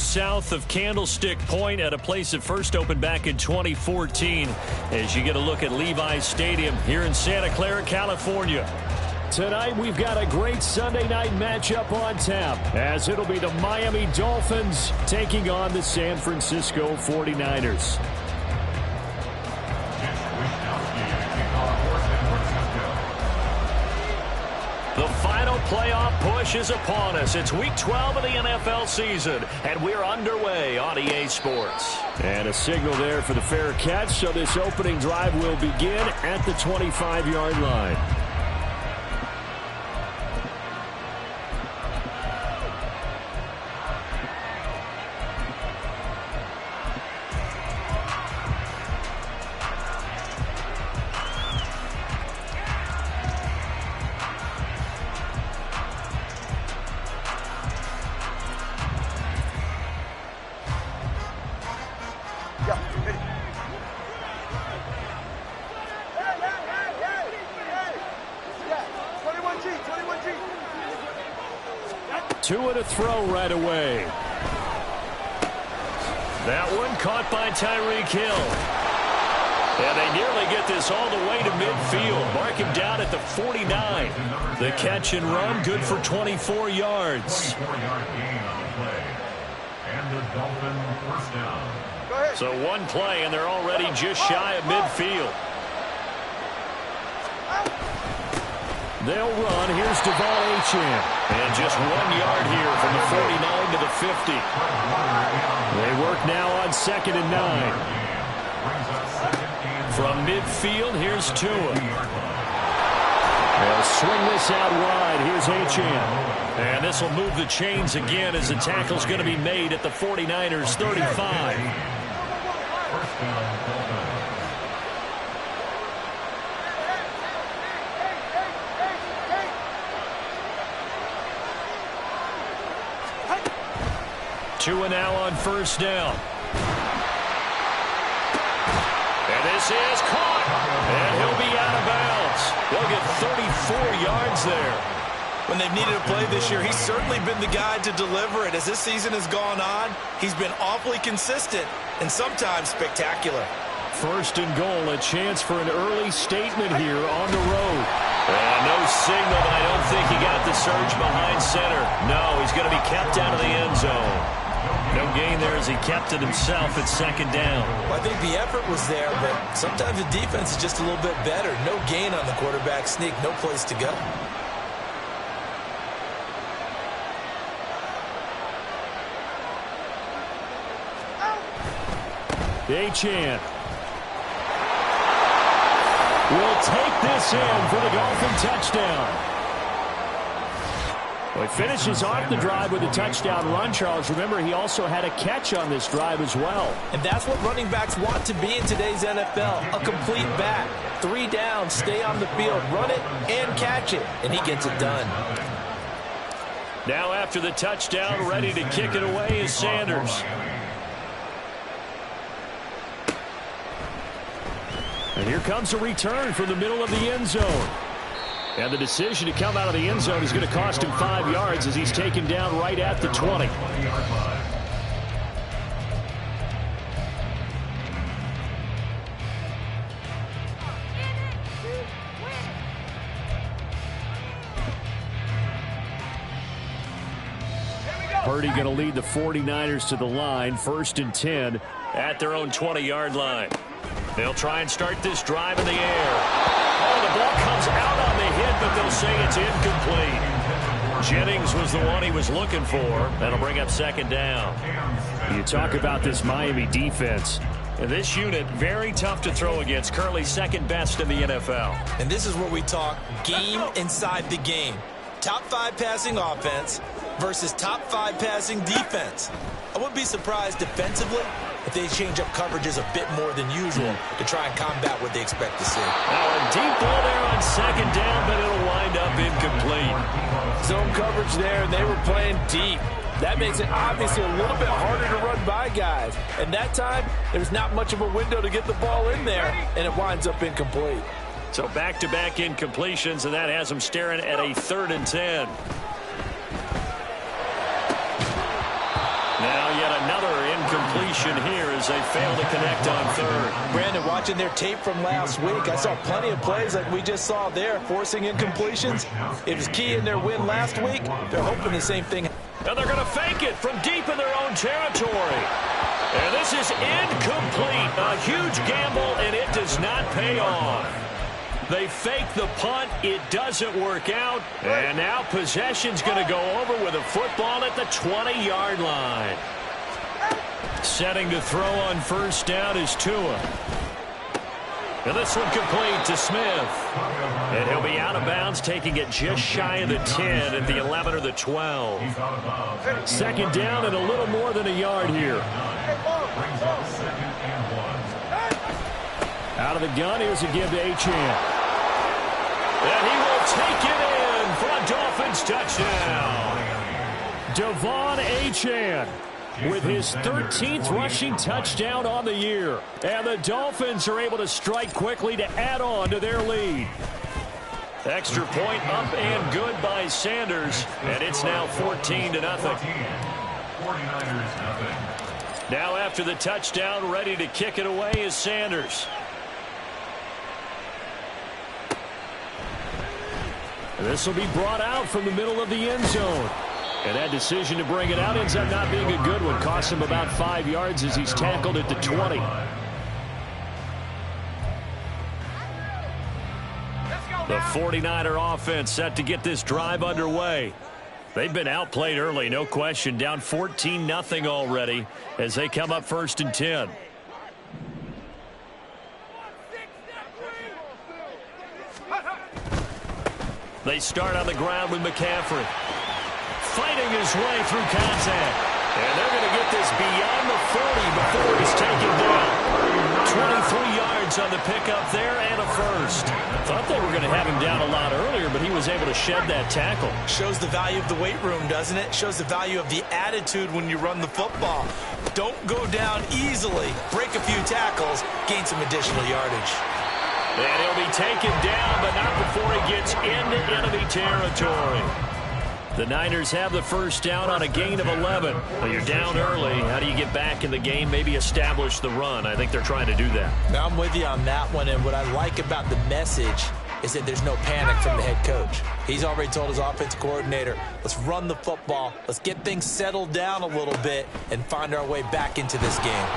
South of Candlestick Point at a place that first opened back in 2014 as you get a look at Levi's Stadium here in Santa Clara, California. Tonight we've got a great Sunday night matchup on tap as it'll be the Miami Dolphins taking on the San Francisco 49ers. The final playoff push is upon us. It's Week 12 of the NFL season, and we're underway on EA Sports. And a signal there for the fair catch, so this opening drive will begin at the 25-yard line. Tua to throw right away. That one caught by Tyreek Hill. And they nearly get this all the way to midfield. Mark him down at the 49. The catch and run, good for 24 yards. So one play, and they're already just shy of midfield. They'll run. Here's De'Von Achane. And just 1 yard here from the 49 to the 50. They work now on 2nd and 9. From midfield, here's Tua. They'll swing this out wide. Here's Achane. And this will move the chains again as the tackle's going to be made at the 49ers 35. Tua now on first down. And this is caught. And he'll be out of bounds. They'll get 34 yards there. When they've needed a play this year, he's certainly been the guy to deliver it. As this season has gone on, he's been awfully consistent and sometimes spectacular. First and goal, a chance for an early statement here on the road. No signal, but I don't think he got the surge behind center. No, he's going to be kept out of the end zone. No gain there as he kept it himself at 2nd down. Well, I think the effort was there, but sometimes the defense is just a little bit better. No gain on the quarterback sneak, no place to go. Achane will take this in for the Dolphin touchdown. Well, he finishes off the drive with a touchdown run, Charles. Remember, he also had a catch on this drive as well. And that's what running backs want to be in today's NFL, a complete back. 3 down, stay on the field, run it, and catch it. And he gets it done. Now after the touchdown, ready to kick it away is Sanders. And here comes a return from the middle of the end zone. And the decision to come out of the end zone is going to cost him 5 yards as he's taken down right at the 20. Purdy going to lead the 49ers to the line, 1st and 10 at their own 20-yard line. They'll try and start this drive in the air. Oh, the ball comes out on the hit, but they'll say it's incomplete. Jennings was the one he was looking for. That'll bring up 2nd down. You talk about this Miami defense. And this unit, very tough to throw against. Currently 2nd best in the NFL. And this is where we talk game inside the game. Top 5 passing offense versus top 5 passing defense. I wouldn't be surprised defensively if they change up coverages a bit more than usual to try and combat what they expect to see. Now a deep ball there on 2nd down, but it'll wind up incomplete. Zone coverage there, and they were playing deep. That makes it obviously a little bit harder to run by guys. And that time, there's not much of a window to get the ball in there, and it winds up incomplete. So back-to-back incompletions, and that has them staring at a 3rd and 10. Now yet completion here as they fail to connect on third. Brandon, watching their tape from last week, I saw plenty of plays like we just saw there, forcing incompletions. It was key in their win last week. They're hoping the same thing. And they're going to fake it from deep in their own territory. And this is incomplete. A huge gamble, and it does not pay off. They fake the punt. It doesn't work out. And now possession's going to go over with a football at the 20-yard line. Setting to throw on first down is Tua. And this one complete to Smith. And he'll be out of bounds, taking it just shy of the 10 at the 11 or the 12. Second down and a little more than a yard here. Out of the gun, here's a give to Achane. And he will take it in for a Dolphins touchdown. Devon Achane with his 13th rushing touchdown on the year. And the Dolphins are able to strike quickly to add on to their lead. Extra point up and good by Sanders. And it's now 14-0. Now after the touchdown, ready to kick it away is Sanders. This will be brought out from the middle of the end zone. And that decision to bring it out ends up not being a good one. Costs him about 5 yards as he's tackled at the 20. The 49er offense set to get this drive underway. They've been outplayed early, no question. Down 14-0 already as they come up 1st and 10. They start on the ground with McCaffrey. Fighting his way through contact. And they're going to get this beyond the 40 before he's taken down. 23 yards on the pickup there and a first. Thought they were going to have him down a lot earlier, but he was able to shed that tackle. Shows the value of the weight room, doesn't it? Shows the value of the attitude when you run the football. Don't go down easily. Break a few tackles. Gain some additional yardage. And he'll be taken down, but not before he gets into enemy territory. The Niners have the first down on a gain of 11. Well, you're down early. How do you get back in the game, maybe establish the run? I think they're trying to do that. Now, I'm with you on that one, and what I like about the message is that there's no panic from the head coach. He's already told his offensive coordinator, let's run the football, let's get things settled down a little bit, and find our way back into this game.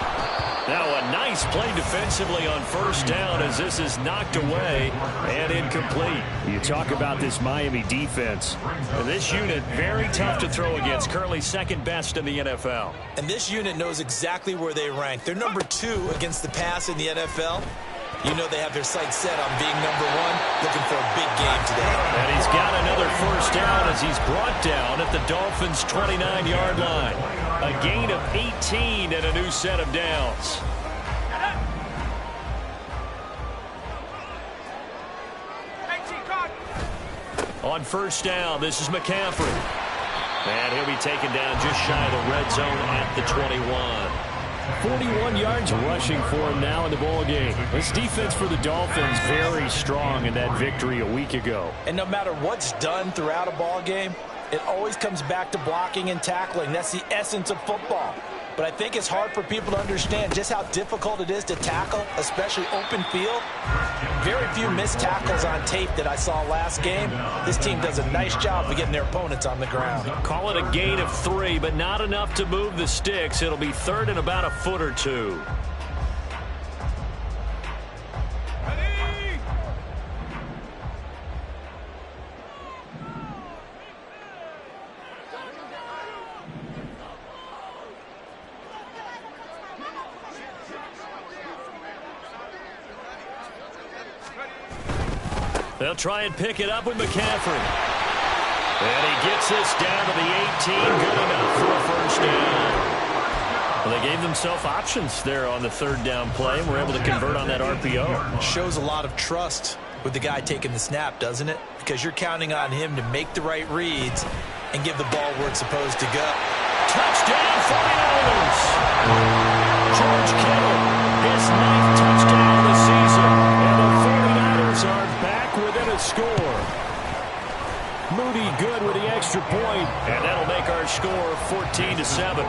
Now a nice play defensively on first down as this is knocked away and incomplete. You talk about this Miami defense. And this unit very tough to throw against, currently second best in the NFL. And this unit knows exactly where they rank. They're number 2 against the pass in the NFL. You know they have their sights set on being number 1, looking for a big game today. And he's got another first down as he's brought down at the Dolphins' 29-yard line. A gain of 18 and a new set of downs. On first down, this is McCaffrey. And he'll be taken down just shy of the red zone at the 21. 41 yards rushing for him now in the ball game. This defense for the Dolphins very strong in that victory a week ago. And no matter what's done throughout a ball game, it always comes back to blocking and tackling. That's the essence of football. But I think it's hard for people to understand just how difficult it is to tackle, especially open field. Very few missed tackles on tape that I saw last game. This team does a nice job of getting their opponents on the ground. Call it a gain of 3, but not enough to move the sticks. It'll be third and about a foot or 2. They'll try and pick it up with McCaffrey. And he gets this down to the 18. Good enough for a first down. Well, they gave themselves options there on the third down play and were able to convert on that RPO. Shows a lot of trust with the guy taking the snap, doesn't it? Because you're counting on him to make the right reads and give the ball where it's supposed to go. Touchdown 49ers! George Kittle, his 9th touchdown of the season. And the 49ers are back within a score. Moody good with the extra point. And that'll make our score 14-7.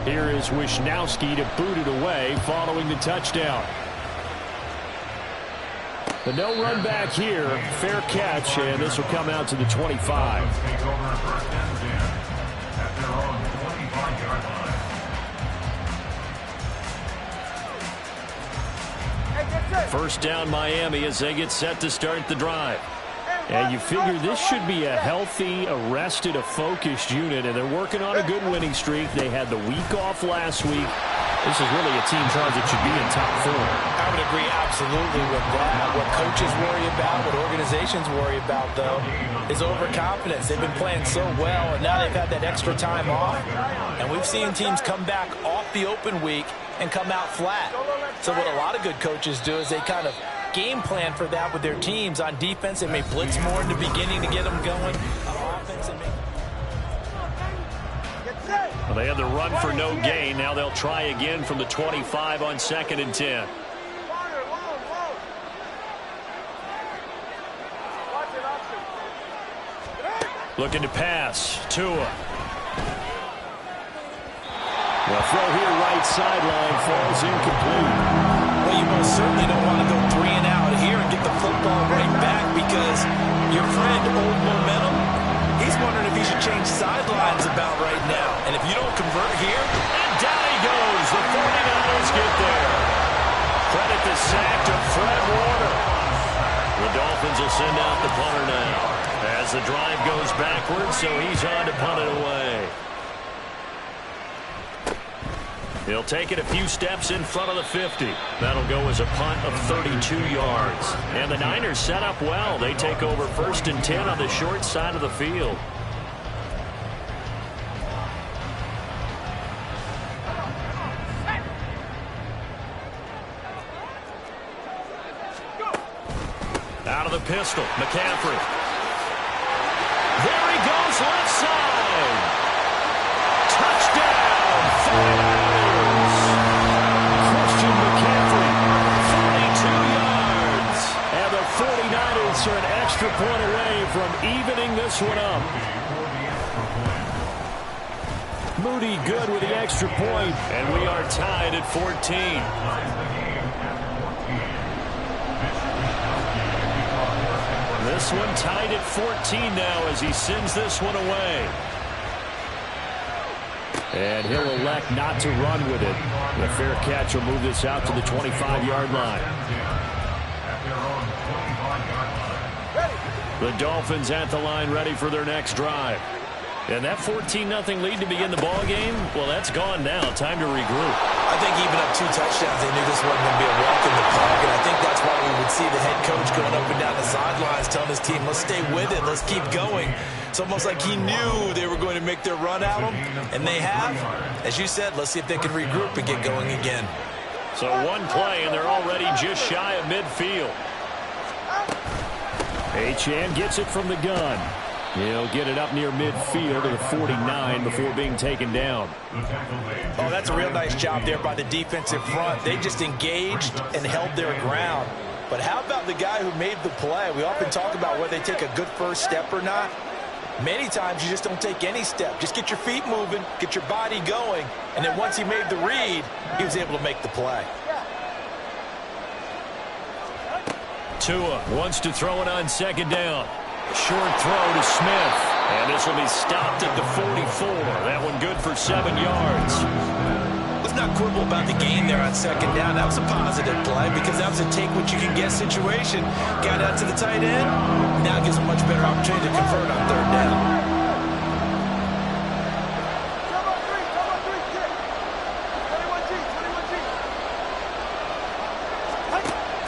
Here is Wisnowski to boot it away following the touchdown. But no run back here. Fair catch, and this will come out to the 25. First down Miami as they get set to start the drive. And you figure this should be a healthy, a focused unit, and they're working on a good winning streak. They had the week off last week. This is really a team, Charles, that should be in top 4. I would agree absolutely with that. What coaches worry about, what organizations worry about, though, is overconfidence. They've been playing so well, and now they've had that extra time off. And we've seen teams come back off the open week and come out flat. So what a lot of good coaches do is they kind of game plan for that with their teams. On defense, they may blitz more in the beginning to get them going. On offense, they may... Well, they had the run for no gain. Now they'll try again from the 25 on 2nd and 10. Looking to pass. Tua. Well, throw here, right sideline, falls incomplete. Well, you most certainly don't want to go 3 and out here and get the football right back because your friend, Old Momentum, he's wondering if he should change sidelines about right now. And if you don't convert here, and down he goes. The 49ers get there. Credit the sack to Fred Warner. The Dolphins will send out the punter now as the drive goes backwards, so he's on to punt it away. He'll take it a few steps in front of the 50. That'll go as a punt of 32 yards. And the Niners set up well. They take over 1st and 10 on the short side of the field. Out of the pistol, McCaffrey. There he goes, left side. Touchdown, 49ers. Christian McCaffrey, 42 yards. And the 49ers are an extra point away from evening this one up. Moody good with the extra point, and we are tied at 14. This one tied at 14 now as he sends this one away. And he'll elect not to run with it. The fair catch will move this out to the 25-yard line. The Dolphins at the line ready for their next drive. And that 14-0 lead to begin the ball game, well, that's gone now. Time to regroup. I think even up 2 touchdowns, they knew this wasn't going to be a walk in the park, and I think that's why we would see the head coach going up and down the sidelines telling his team, let's stay with it, let's keep going. It's almost like he knew they were going to make their run at him, and they have. As you said, let's see if they can regroup and get going again. So one play, and they're already just shy of midfield. Achane gets it from the gun. He'll get it up near midfield to the 49 before being taken down. Oh, that's a real nice job there by the defensive front. They just engaged and held their ground. But how about the guy who made the play? We often talk about whether they take a good first step or not. Many times you just don't take any step. Just get your feet moving, get your body going, and then once he made the read, he was able to make the play. Tua wants to throw it on 2nd down. Short throw to Smith. And this will be stopped at the 44. That one good for 7 yards. Let's not quibble about the gain there on 2nd down. That was a positive play because that was a take-what-you-can-get situation. Got out to the tight end. Now gives a much better opportunity to convert on 3rd down.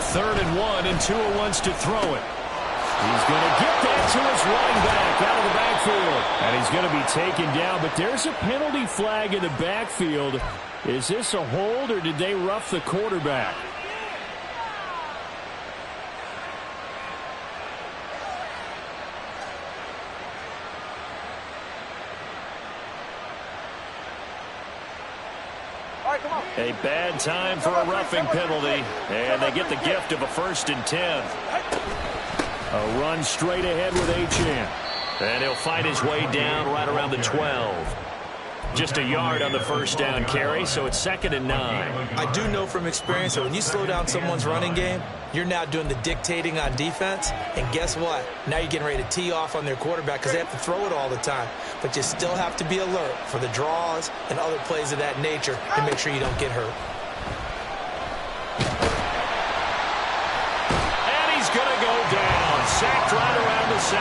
3rd and 1, and Tua wants to throw it. He's going to get that to his running back out of the backfield. And he's going to be taken down, but there's a penalty flag in the backfield. Is this a hold, or did they rough the quarterback? A bad time for a roughing penalty, and they get the gift of a 1st and 10. A run straight ahead with Achane. And he'll fight his way down right around the 12. Just a yard on the first down carry, so it's 2nd and 9. I do know from experience that when you slow down someone's running game, you're now doing the dictating on defense. And guess what? Now you're getting ready to tee off on their quarterback because they have to throw it all the time. But you still have to be alert for the draws and other plays of that nature to make sure you don't get hurt. And he's going to go down. Sacked right around the 17.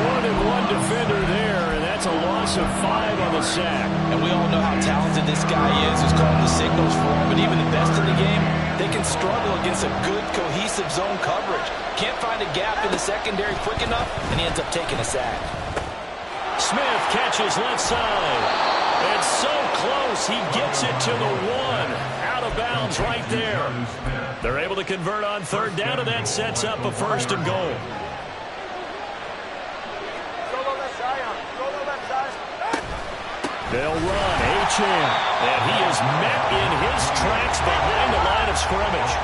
More than one defender there, and that's a loss of 5 on the sack. And we all know how talented this guy is who's calling the signals for him. But even the best in the game, they can struggle against a good, cohesive zone coverage. Can't find a gap in the secondary quick enough, and he ends up taking a sack. Smith catches left side. And so close, he gets it to the 1. Out of bounds right there. They're able to convert on 3rd down, and that sets up a 1st and goal. They'll run, Achane, and he is met in his tracks behind the line of scrimmage.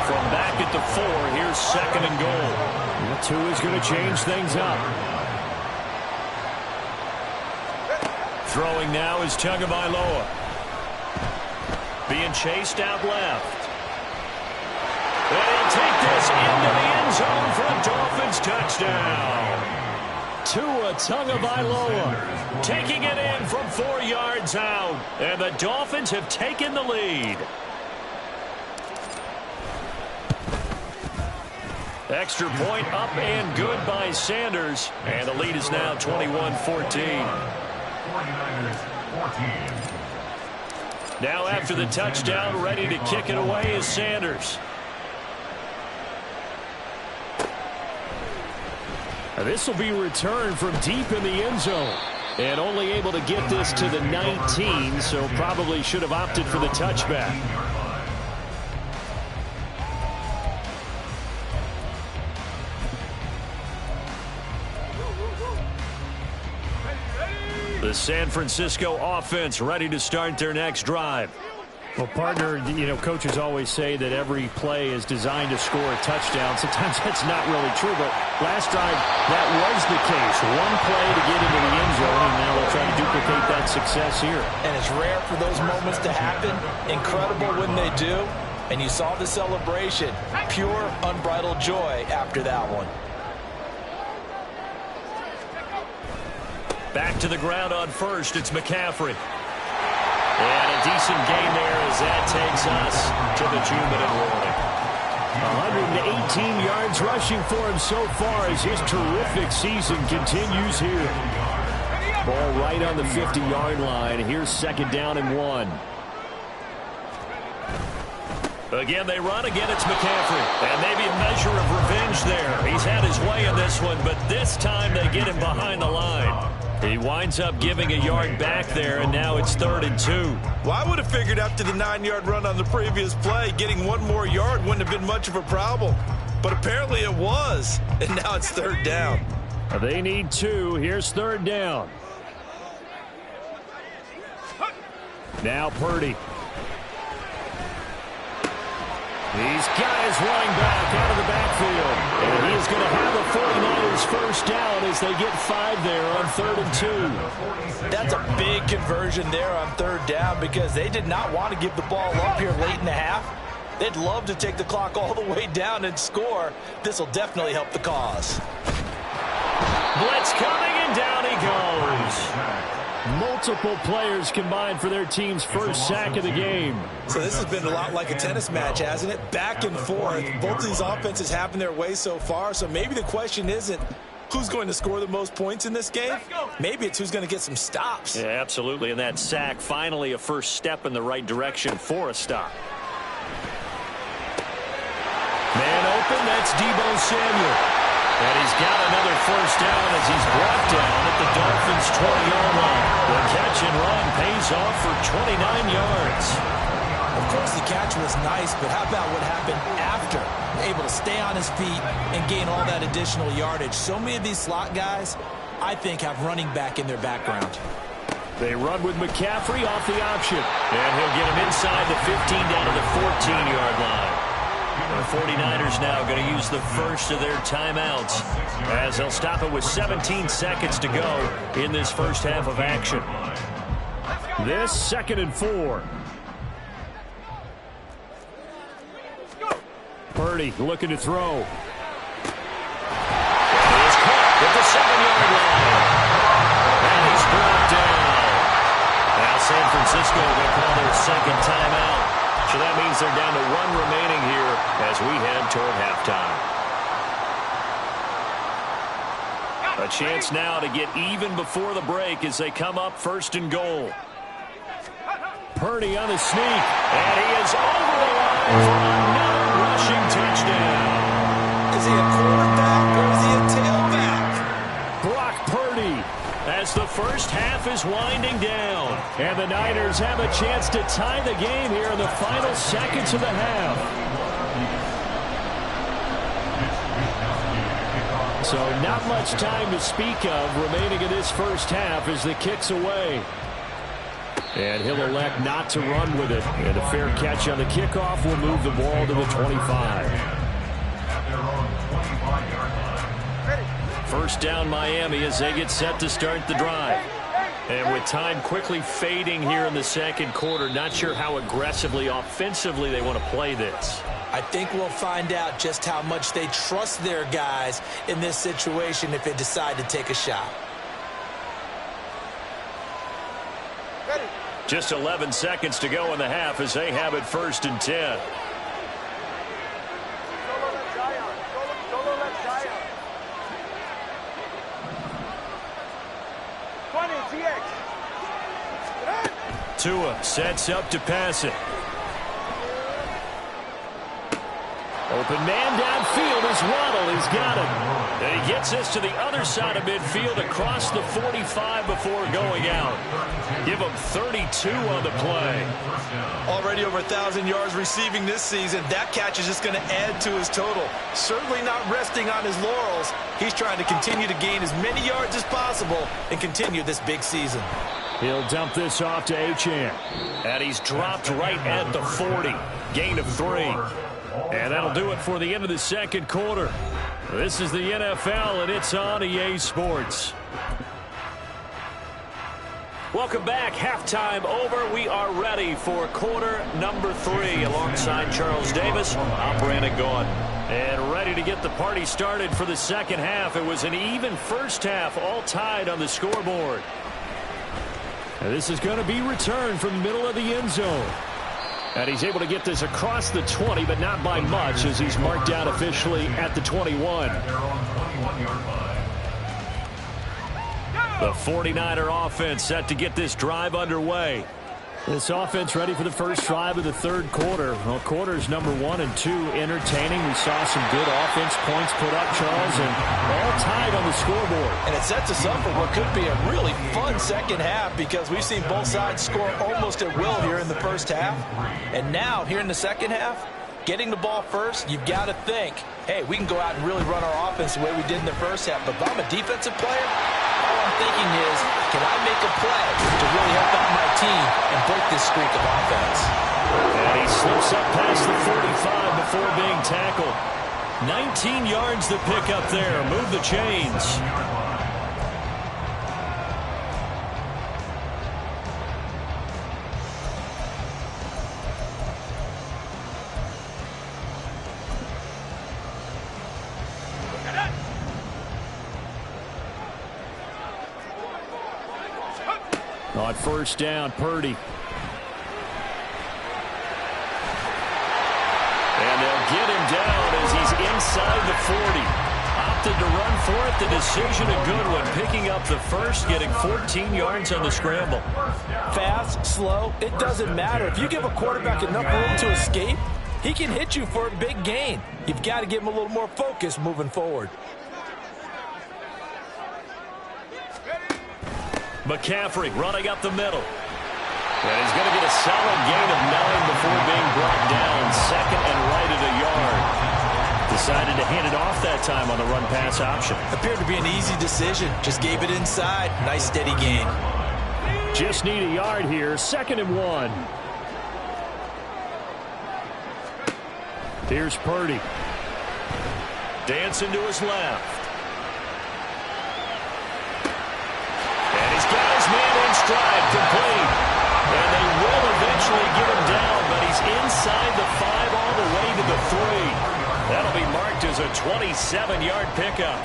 From back at the 4, here's 2nd and goal. The 2 is going to change things up. Throwing now is Tagovailoa. Being chased out left. And he'll take this into the end zone for a Dolphins touchdown. Tua Tagovailoa taking it in from 4 yards out. And the Dolphins have taken the lead. Extra point up and good by Sanders. And the lead is now 21-14. Now after the touchdown, ready to kick it away is Sanders. This will be returned from deep in the end zone. And only able to get this to the 19, so probably should have opted for the touchback. The San Francisco offense ready to start their next drive. Well, partner, you know, coaches always say that every play is designed to score a touchdown. Sometimes that's not really true, but last drive, that was the case. One play to get into the end zone, and now they'll try to duplicate that success here. And it's rare for those moments to happen. Incredible when they do. And you saw the celebration. Pure, unbridled joy after that one. Back to the ground on 1st, it's McCaffrey. And a decent gain there as that takes us to the 2-minute warning. 118 yards rushing for him so far as his terrific season continues here. Ball right on the 50-yard line. Here's 2nd down and 1. Again, they run. Again, it's McCaffrey. And maybe a measure of revenge there. He's had his way in this one, but this time they get him behind the line. He winds up giving a yard back there, and now it's 3rd and 2. Well, I would have figured after the 9-yard run on the previous play, getting 1 more yard wouldn't have been much of a problem. But apparently it was, and now it's 3rd down. They need 2. Here's 3rd down. Now Purdy. He's got his running back out of the backfield. And he is going to have a 49ers first down as they get 5 there on 3rd and 2. That's a big conversion there on 3rd down because they did not want to give the ball up here late in the half. They'd love to take the clock all the way down and score. This will definitely help the cause. Blitz coming, and down he goes. Multiple players combined for their team's first sack of the game. So this has been a lot like a tennis match, hasn't it? Back and forth. Both of these offenses having their way so far. So maybe the question isn't who's going to score the most points in this game. Maybe it's who's going to get some stops. Yeah, absolutely. And that sack, finally a first step in the right direction for a stop. Man open, that's Deebo Samuel. And he's got another first down as he's brought down at the Dolphins' 20-yard line. The catch and run pays off for 29 yards. Of course, the catch was nice, but how about what happened after? Able to stay on his feet and gain all that additional yardage. So many of these slot guys, I think, have running back in their background. They run with McCaffrey off the option. And he'll get him inside the 15 down to the 14-yard line. The 49ers now going to use the first of their timeouts as they'll stop it with 17 seconds to go in this first half of action. This 2nd and 4. Purdy looking to throw. He's caught at the 7-yard line. And he's brought down. Now San Francisco will call their second timeout. So that means they're down to 1 remaining here as we head toward halftime. A chance now to get even before the break as they come up 1st and goal. Purdy on the sneak. And he is over the line for another rushing touchdown. Is he a quarterback or is he a tailback? Brock Purdy. As the first half is winding down. And the Niners have a chance to tie the game here in the final seconds of the half. So not much time to speak of remaining in this first half as the kick's away. And he'll elect not to run with it. And a fair catch on the kickoff will move the ball to the 25. First down Miami as they get set to start the drive. And with time quickly fading here in the second quarter, not sure how aggressively, offensively they want to play this. I think we'll find out just how much they trust their guys in this situation if they decide to take a shot. Just 11 seconds to go in the half as they have it 1st and 10. Tua sets up to pass it. Open man downfield is Waddle. He's got it. And he gets this to the other side of midfield across the 45 before going out. Give him 32 on the play. Already over 1,000 yards receiving this season. That catch is just going to add to his total. Certainly not resting on his laurels. He's trying to continue to gain as many yards as possible and continue this big season. He'll dump this off to Achane. And he's dropped right at the 40. Gain of 3. And that'll do it for the end of the second quarter. This is the NFL, and it's on EA Sports. Welcome back. Halftime over. We are ready for quarter number 3. Alongside Charles Davis, I'm Brandon Gaudin. And ready to get the party started for the second half. It was an even first half, all tied on the scoreboard. And this is going to be returned from the middle of the end zone. And he's able to get this across the 20, but not by much as he's marked out officially at the 21. The 49er offense set to get this drive underway. This offense ready for the first drive of the third quarter. Well, quarters number 1 and 2 entertaining. We saw some good offense points put up, Charles, and all tied on the scoreboard. And it sets us up for what could be a really fun second half because we've seen both sides score almost at will here in the first half. And now, here in the second half, getting the ball first, you've got to think, hey, we can go out and really run our offense the way we did in the first half. But if I'm a defensive player, all I'm thinking is, can I make a play to really help out my team and break this streak of offense? And he slips up past the 45 before being tackled. 19 yards to pick up there. Move the chains. On first down, Purdy. And they'll get him down as he's inside the 40. Opted to run for it. The decision a good one. Picking up the first, getting 14 yards on the scramble. Fast, slow, it doesn't matter. If you give a quarterback enough room to escape, he can hit you for a big gain. You've got to give him a little more focus moving forward. McCaffrey running up the middle. And he's going to get a solid gain of 9 before being brought down. Second and right at a yard. Decided to hand it off that time on the run-pass option. Appeared to be an easy decision. Just gave it inside. Nice steady gain. Just need a yard here. 2nd and 1. Here's Purdy. Dancing to his left. And he's got his man in stride, complete. And they will eventually get him down, but he's inside the 5 all the way to the 3. That'll be marked as a 27-yard pickup.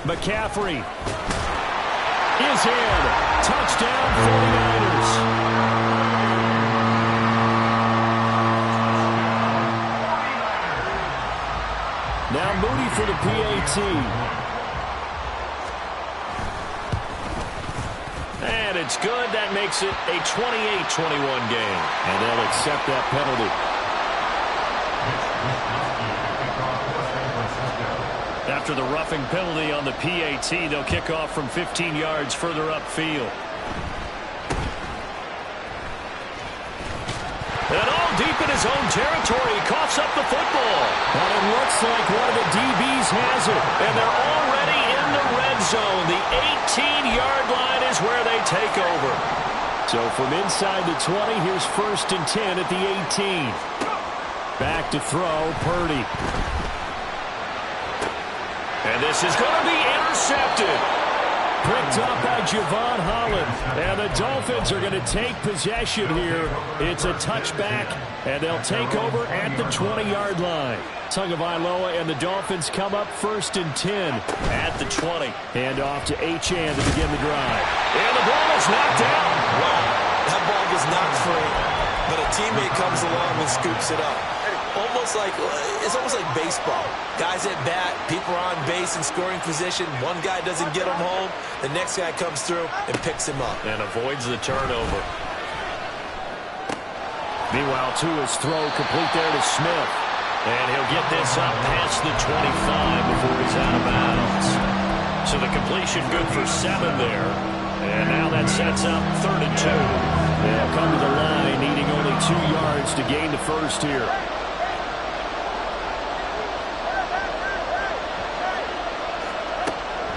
McCaffrey is in. Touchdown, 49ers. Now Moody for the PAT. And it's good. That makes it a 28-21 game. And they'll accept that penalty. After the roughing penalty on the PAT, they'll kick off from 15 yards further upfield. And all deep in his own territory, he coughs up the football. And it looks like one of the DBs has it. And they're already in the red zone. The 18-yard line is where they take over. So from inside the 20, here's 1st and 10 at the 18. Back to throw, Purdy. And this is going to be intercepted. Picked up by Javon Holland. And the Dolphins are going to take possession here. It's a touchback, and they'll take over at the 20-yard line. Tagovailoa and the Dolphins come up 1st and 10 at the 20. And off to Achane to begin the drive. And the ball is knocked out. Wow, that ball was knocked free, but a teammate comes along and scoops it up. It's almost like baseball. Guys at bat, people are on base in scoring position. One guy doesn't get him home. The next guy comes through and picks him up. And avoids the turnover. Meanwhile, Tua's throw complete there to Smith. And he'll get this up past the 25 before he's out of bounds. So the completion good for 7 there. And now that sets up 3rd and 2. They'll come to the line, needing only 2 yards to gain the first here.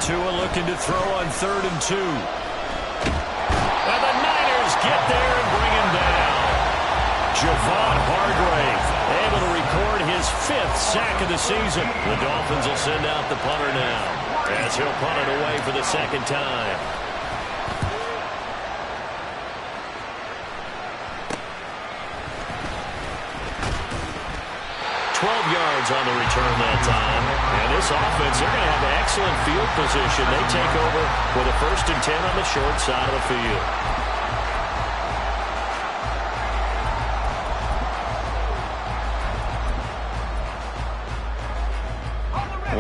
Tua looking to throw on 3rd and 2. And the Niners get there and bring him down. Javon Hargrave able to record his 5th sack of the season. The Dolphins will send out the punter now as he'll punt it away for the 2nd time. 12 yards on the return that time. And this offense, they're going to have excellent field position. They take over with a 1st and 10 on the short side of the field.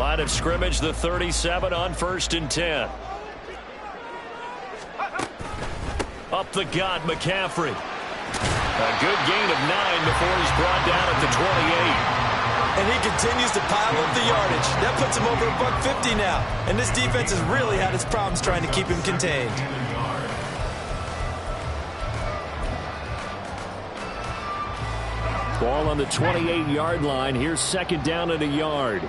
Line of scrimmage, the 37 on 1st and 10. Up the gut, McCaffrey. A good gain of 9 before he's brought down at the 28. And he continues to pile up the yardage. That puts him over $150 now. And this defense has really had its problems trying to keep him contained. Ball on the 28-yard line. Here's 2nd down and a yard.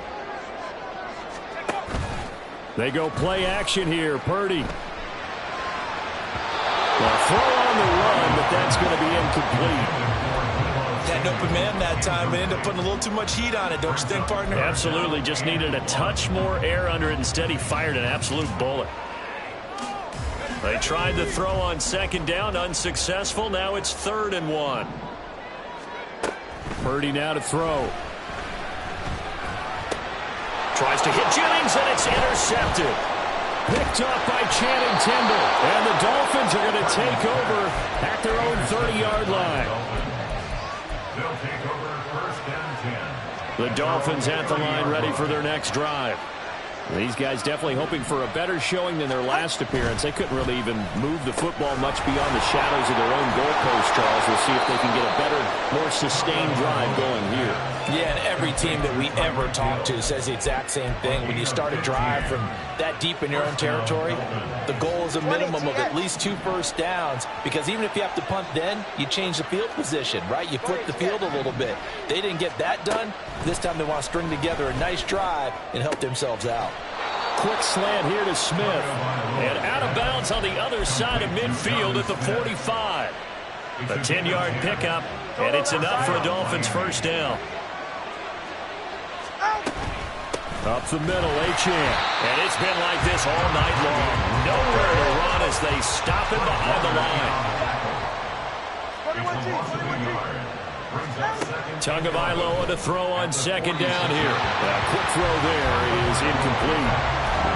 They go play action here. Purdy. Well, throw on the run, but that's going to be incomplete. Had an open man that time, but ended up putting a little too much heat on it, don't you think, partner? Absolutely. Just needed a touch more air under it. Instead, he fired an absolute bullet. They tried to throw on 2nd down, unsuccessful. Now it's 3rd and 1. Purdy now to throw. Tries to hit Jennings, and it's intercepted. Picked up by Channing Tindall. And the Dolphins are going to take over at their own 30-yard line. They'll take over 1st and 10. The Dolphins at the line, ready for their next drive. These guys definitely hoping for a better showing than their last appearance. They couldn't really even move the football much beyond the shadows of their own goalpost, Charles. We'll see if they can get a better, more sustained drive going here. Yeah, and every team that we ever talk to says the exact same thing. When you start a drive from that deep in your own territory, the goal is a minimum of at least 2 first downs, because even if you have to punt then, you change the field position, right? You flip the field a little bit. They didn't get that done. This time they want to string together a nice drive and help themselves out. quick slant here to Smith. And out of bounds on the other side of midfield at the 45. A 10-yard pickup, and it's enough for a Dolphins first down. Up the middle, Achane. And it's been like this all night long. Nowhere to run as they stop him behind the line. Tagovailoa to throw on second down here. A quick throw there is incomplete.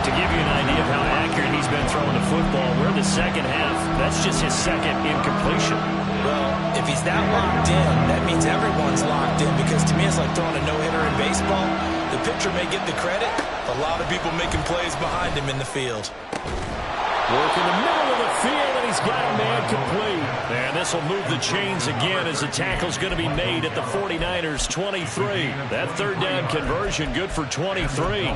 To give you an idea of how accurate he's been throwing the football, we're in the second half. That's just his second incompletion. Well, if he's that locked in, that means everyone's locked in, because to me it's like throwing a no-hitter in baseball. The pitcher may get the credit, a lot of people making plays behind him in the field. Work in the middle of the field, and he's got a man complete. And this will move the chains again as the tackle's going to be made at the 49ers 23. That third down conversion good for 23.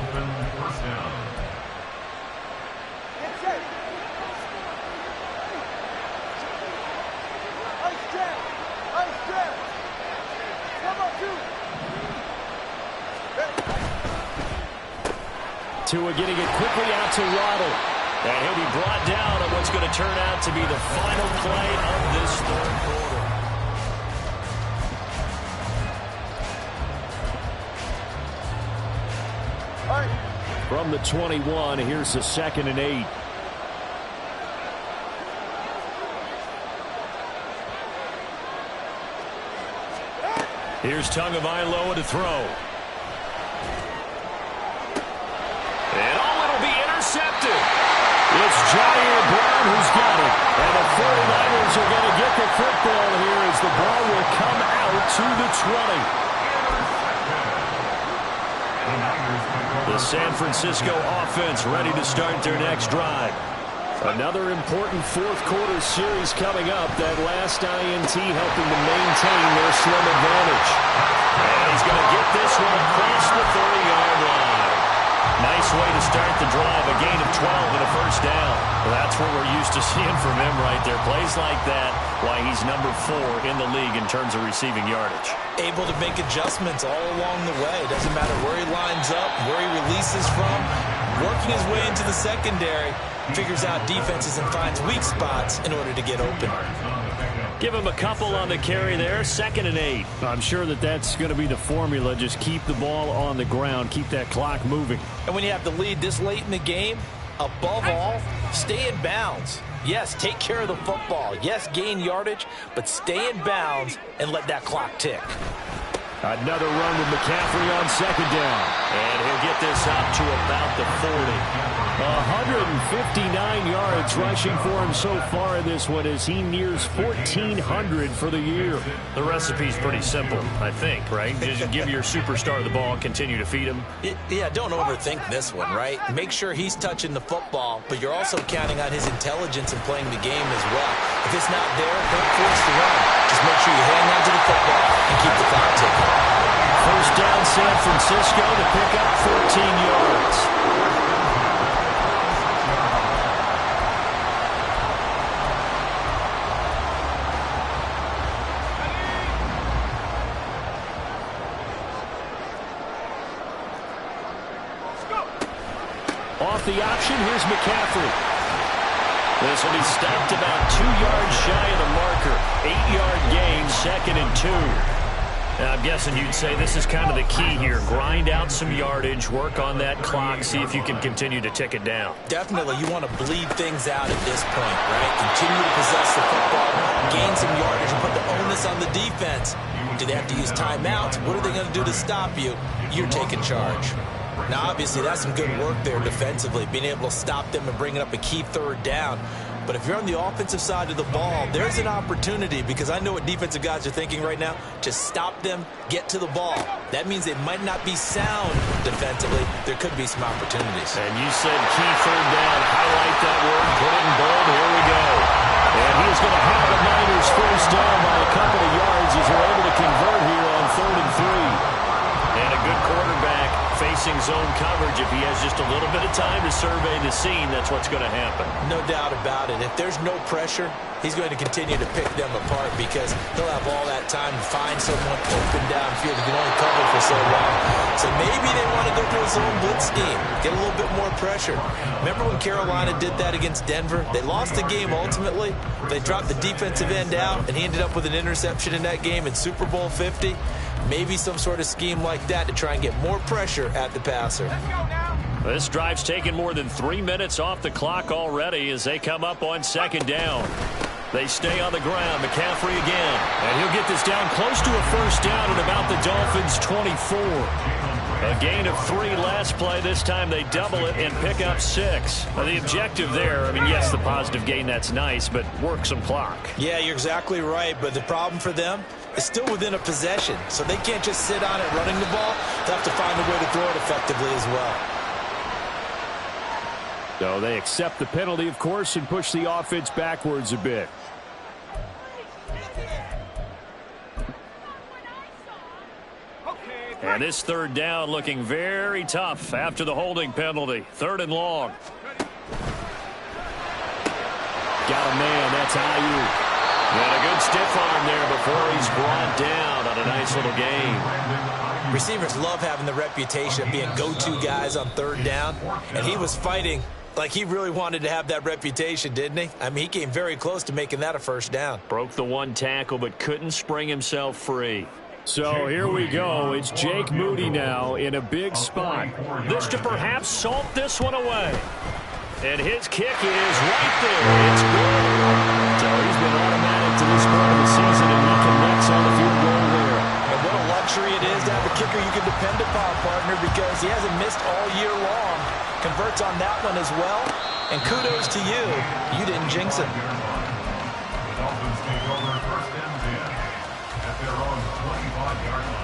Tua getting it quickly out to Waddle. And he'll be brought down on what's going to turn out to be the final play of this third quarter. From the 21, here's the 2nd and 8. Here's Tagovailoa to throw. And it'll be intercepted. It's Jair Brown who's got it. And the 49ers are going to get the football here as the ball will come out to the 20. The San Francisco offense ready to start their next drive. Another important fourth-quarter series coming up. That last INT helping to maintain their slim advantage. And he's going to get this one across the 30-yard line. Nice way to start the drive, a gain of 12 and a first down. Well, that's what we're used to seeing from him right there. Plays like that, why he's number 4 in the league in terms of receiving yardage. Able to make adjustments all along the way. Doesn't matter where he lines up, where he releases from. Working his way into the secondary, figures out defenses and finds weak spots in order to get open. Give him a couple on the carry there, 2nd and 8. I'm sure that's going to be the formula. Just keep the ball on the ground, keep that clock moving. And when you have the lead this late in the game, above all, stay in bounds. Yes, take care of the football. Yes, gain yardage, but stay in bounds and let that clock tick. Another run with McCaffrey on second down. And he'll get this up to about the 40. 159 yards rushing for him so far in this one as he nears 1,400 for the year. The recipe's pretty simple, I think, right? Just give your superstar the ball, continue to feed him. Yeah, don't overthink this one, right? Make sure he's touching the football, but you're also counting on his intelligence in playing the game as well. If it's not there, don't force the run. Just make sure you hang on to the football and keep the clock ticking. First down, San Francisco to pick up 14 yards. Off the option, here's McCaffrey. This will be stopped about 2 yards shy of the marker. 8-yard gain, 2nd and 2. Now, I'm guessing you'd say this is kind of the key here. Grind out some yardage, work on that clock, see if you can continue to tick it down. Definitely, you want to bleed things out at this point, right? Continue to possess the football, gain some yardage, and put the onus on the defense. Do they have to use timeouts? What are they going to do to stop you? You're taking charge. Now, obviously, that's some good work there defensively, being able to stop them and bringing up a key third down. But if you're on the offensive side of the ball, there's an opportunity, because I know what defensive guys are thinking right now, to stop them, get to the ball. That means they might not be sound defensively. There could be some opportunities. And you said key third down. Highlight that word, put it in bold. Here we go. And he's going to have the Niners first down by a couple of yards as they're able to convert here on 3rd and 3. And a good quarterback facing zone coverage. If he has just a little bit of time to survey the scene, that's what's going to happen. No doubt about it. If there's no pressure, he's going to continue to pick them apart, because he'll have all that time to find someone open downfield. He can only cover for so long. So maybe they want to go to a zone blitz scheme, get a little bit more pressure. Remember when Carolina did that against Denver? They lost the game ultimately. They dropped the defensive end out, and he ended up with an interception in that game in Super Bowl 50. Maybe some sort of scheme like that to try and get more pressure at the passer. This drive's taken more than 3 minutes off the clock already as they come up on second down. They stay on the ground. McCaffrey again. And he'll get this down close to a first down at about the Dolphins' 24. A gain of 3 last play. This time they double it and pick up 6. Now, the objective there, I mean, yes, the positive gain, that's nice, but work some clock. Yeah, you're exactly right, but the problem for them is still within a possession, so they can't just sit on it running the ball. They have to find a way to throw it effectively as well. So they accept the penalty, of course, and push the offense backwards a bit. And this third down looking very tough after the holding penalty. 3rd and long. Got a man. That's Ayuk. And a good stiff arm there before he's brought down on a nice little gain. Receivers love having the reputation of being go-to guys on 3rd down, and he was fighting like he really wanted to have that reputation, didn't he? I mean, he came very close to making that a first down. Broke the 1 tackle, but couldn't spring himself free. So here we go. It's Jake Moody now in a big spot. This to perhaps salt this one away. And his kick is right there. It's good. So he's been automatic to this part of the season, and he connects on the field goal there. And what a luxury it is to have a kicker you can depend upon, partner, because he hasn't missed all year long. Converts on that one as well. And kudos to you. You didn't jinx it.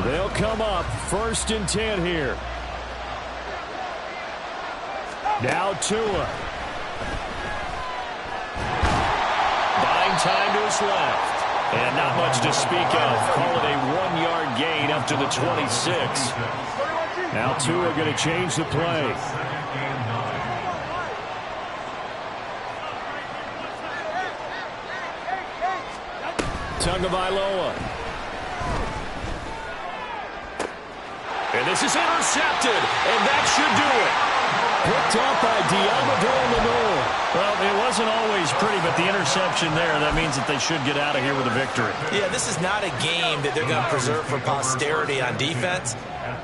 They'll come up 1st and 10 here. Now Tua. Buying time to his left. And not much to speak of. Call it a 1-yard gain up to the 26. Now Tua going to change the play. Tagovailoa. And this is intercepted, and that should do it. Picked up by Deommodore Lenoir. Well, it wasn't always pretty, but the interception there, that means that they should get out of here with a victory. Yeah, this is not a game that they're going to preserve for posterity on defense,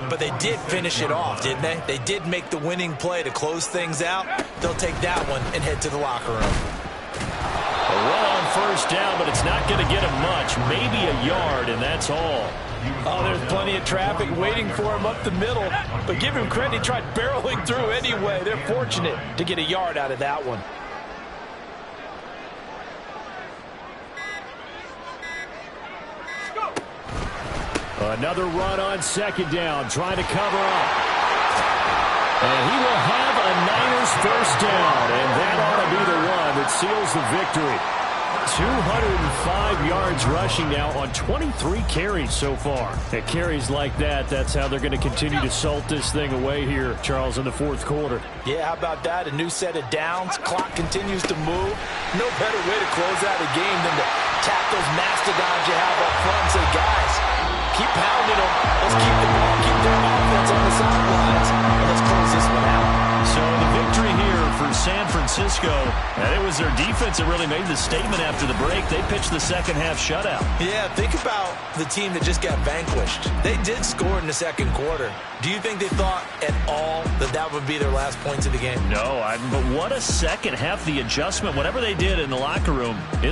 but they did finish it off, didn't they? They did make the winning play to close things out. They'll take that one and head to the locker room. A run on first down, but it's not going to get him much. Maybe a yard, and that's all. Oh, there's plenty of traffic waiting for him up the middle. But give him credit, he tried barreling through anyway. They're fortunate to get a yard out of that one. Another run on second down, trying to cover up. And he will have a Niners first down, and that ought to be the run that seals the victory. 205 yards rushing now on 23 carries so far. At carries like that, that's how they're going to continue to salt this thing away here, Charles, in the 4th quarter. Yeah, how about that? A new set of downs. Clock continues to move. No better way to close out a game than to tap those mastodons you have up front and say, guys, keep pounding them. Let's keep the ball, keep their offense on the sidelines, and let's close this one out. So the victory here for San Francisco, and it was their defense that really made the statement after the break. They pitched the second-half shutout. Yeah, think about the team that just got vanquished. They did score in the 2nd quarter. Do you think they thought at all that that would be their last points of the game? No, but what a second half, the adjustment, whatever they did in the locker room.